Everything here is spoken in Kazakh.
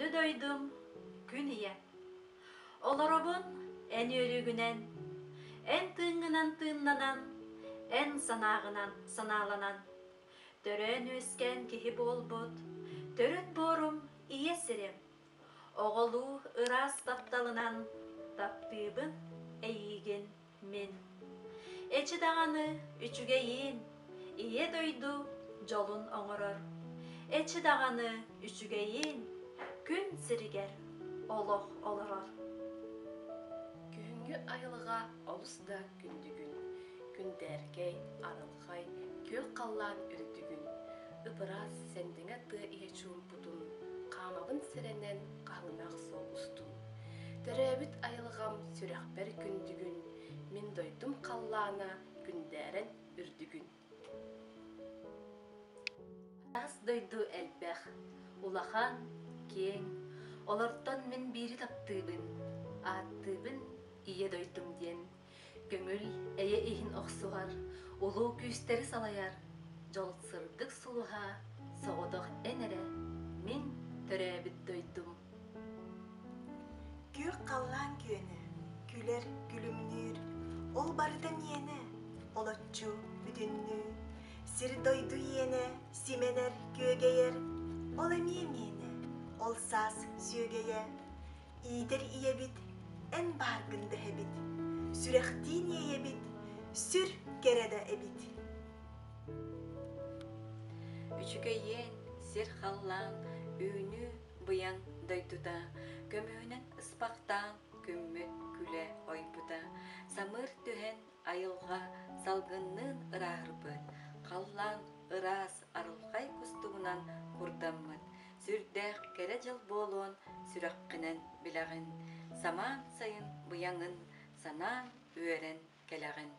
Күннү дойдум, күн ие. Олоробун эн өрүгүнен, эн тыыңынан тыыннанан, эн санаагынан санааланан. Төрөн өскен кихи болбут, төрөт борум ие сирем. Оголу ырас тапталынан, таптыыбын эйиген мен. Эчи даганы үчүгейин, ие дойду жолун оңорор. Эчи даганы үчүгейин, күн сиригер, олох олорор. Күнгү айылыга олуста күндүгүн, күндеркей, арылхай, көк қаллан үрдүгүн, ыпырас сендеңе тыа ие чуумпутун, камабын сиренен калынак соолустун. Төрөбүт айылгам сүрөкбер күндүгүн, мен дойдум қаллаана күндерен үрдүгүн. Тас дойду элбэх, улахан, кең, олортон мен бири таптыыбын, ааттыыбын ие дойдум диен. Көңүл эйе ихин оксугар, улуу күүстери салаяр, жолсырдык сулуха, соҕодох энере, мен төрөбүт дойдум. Күйөк қаллан күйені, күлер күлімнүр, ол барыда миені, олотчу бүтүннү, сир дойду иене, сименер көгейер, ол эмие миені, ол саас сүйөгейе, иидер иебит, эн баргынды эбит, сүрехтиин иебит, сүр кереде эбит. Үчүгейен, сир халлаан, үүнү быян дойдуда, көмөөнен ыспактаан көммөт күле ойбута, самыр түһен айылга салгыннын ыраарбыт, халлаан ыраас арылхай кустугунан курдаммыт, сүрдэх кере жыл болуон сүрөккинен билэгин, самаан сайын быяңын санаан үөрен келэгин.